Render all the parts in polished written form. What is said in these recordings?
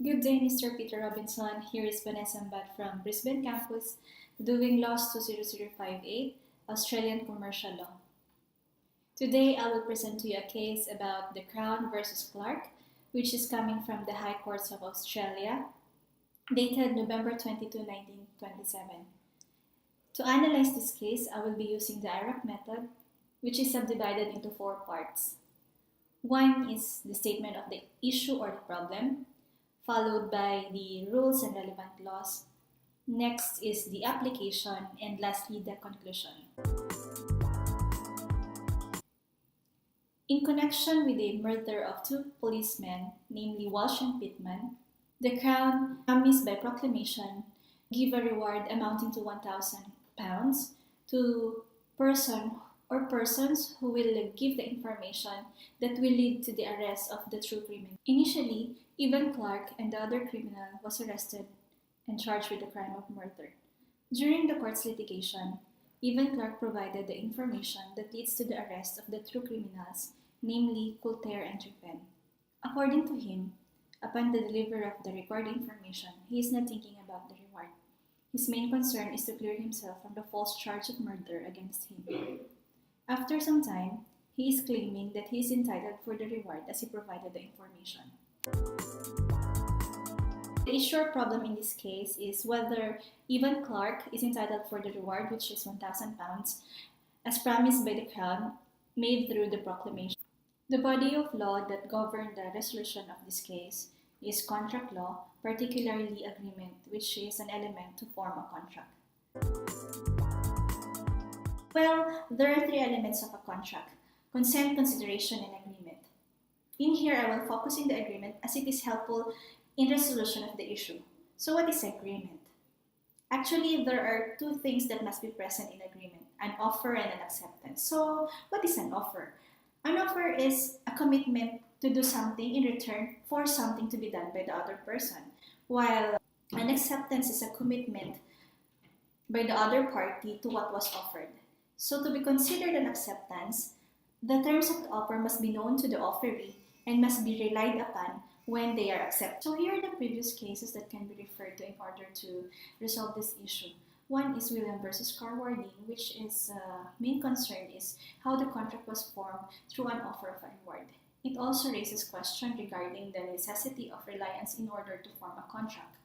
Good day, Mr. Peter Robinson. Here is Vanessa Ambat from Brisbane campus doing LAWS20058, Australian Commercial Law. Today, I will present to you a case about the Crown versus Clark, which is coming from the High Courts of Australia, dated November 22, 1927. To analyze this case, I will be using the IRAC method, which is subdivided into 4 parts. One is the statement of the issue or the problem, followed by the rules and relevant laws. Next is the application, and lastly, the conclusion. In connection with the murder of 2 policemen, namely Walsh and Pittman, the Crown promised by proclamation give a reward amounting to £1,000 to persons who will give the information that will lead to the arrest of the true criminal. Initially, Evan Clark and the other criminal was arrested and charged with the crime of murder. During the court's litigation, Evan Clark provided the information that leads to the arrest of the true criminals, namely Coulter and Turpin. According to him, upon the delivery of the required information, he is not thinking about the reward. His main concern is to clear himself from the false charge of murder against him. After some time, he is claiming that he is entitled for the reward as he provided the information. The issue or problem in this case is whether Evan Clark is entitled for the reward, which is £1,000, as promised by the Crown, made through the proclamation. The body of law that governed the resolution of this case is contract law, particularly agreement, which is an element to form a contract. Well, there are 3 elements of a contract: consent, consideration, and agreement. In here, I will focus on the agreement as it is helpful in resolution of the issue. So what is agreement? Actually, there are 2 things that must be present in agreement: an offer and an acceptance. So what is an offer? An offer is a commitment to do something in return for something to be done by the other person, while an acceptance is a commitment by the other party to what was offered. So to be considered an acceptance, the terms of the offer must be known to the offeree and must be relied upon when they are accepted. So here are the previous cases that can be referred to in order to resolve this issue. One is William versus Carwardine, which is main concern is how the contract was formed through an offer of a reward. It also raises question regarding the necessity of reliance in order to form a contract.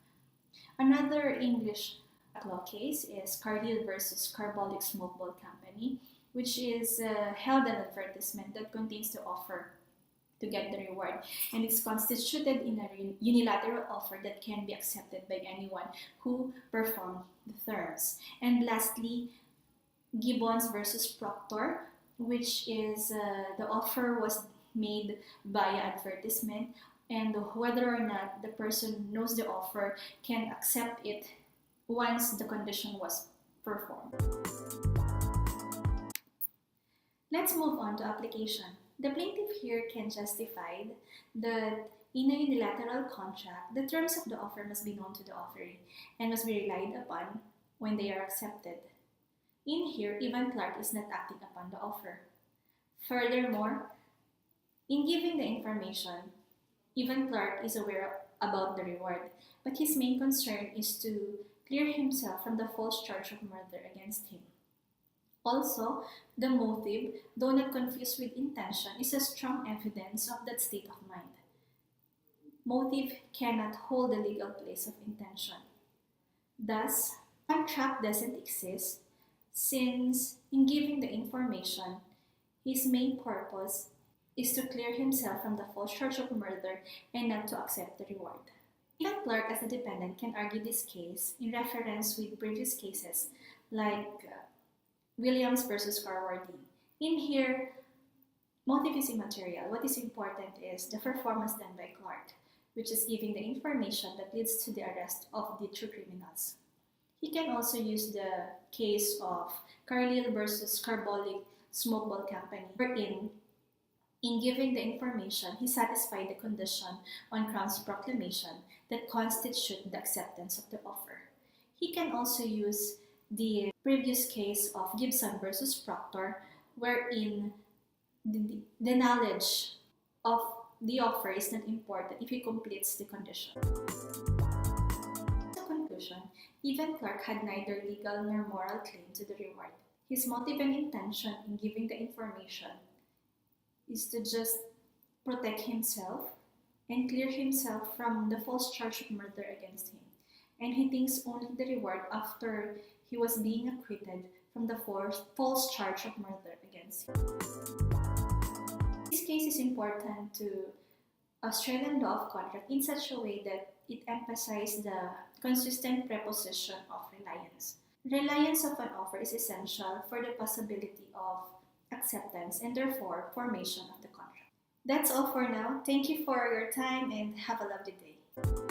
Another English law case is Cargill versus Carbolic Smokeball Company, which is held an advertisement that contains the offer to get the reward, and it's constituted in a unilateral offer that can be accepted by anyone who performed the terms. And lastly, Gibbons versus Proctor, which is the offer was made via advertisement, and whether or not the person knows the offer can accept it once the condition was performed. Let's move on to application. The plaintiff here can justify that in a unilateral contract, the terms of the offer must be known to the offeree and must be relied upon when they are accepted. In here, Evan Clark is not acting upon the offer. Furthermore, in giving the information, Evan Clark is aware about the reward, but his main concern is to clear himself from the false charge of murder against him. Also, the motive, though not confused with intention, is a strong evidence of that state of mind. Motive cannot hold the legal place of intention. Thus, contract doesn't exist since in giving the information, his main purpose is to clear himself from the false charge of murder and not to accept the reward. Evan Clark as a defendant can argue this case in reference with previous cases like Williams versus Carwardine. In here, motive is immaterial. What is important is the performance done by Clark, which is giving the information that leads to the arrest of the true criminals. He can also use the case of Cargill versus Carbolic Smokeball Company, wherein in giving the information, he satisfied the condition on Crown's proclamation that constitute the acceptance of the offer. He can also use the previous case of Gibson versus Proctor, wherein the knowledge of the offer is not important if he completes the condition. In conclusion, even Clark had neither legal nor moral claim to the reward. His motive and intention in giving the information is to just protect himself and clear himself from the false charge of murder against him. And he thinks only the reward after he was being acquitted from the false charge of murder against him. This case is important to Australian law of contract in such a way that it emphasizes the consistent preposition of reliance. Reliance of an offer is essential for the possibility of acceptance and therefore formation of the contract. That's all for now. Thank you for your time and have a lovely day.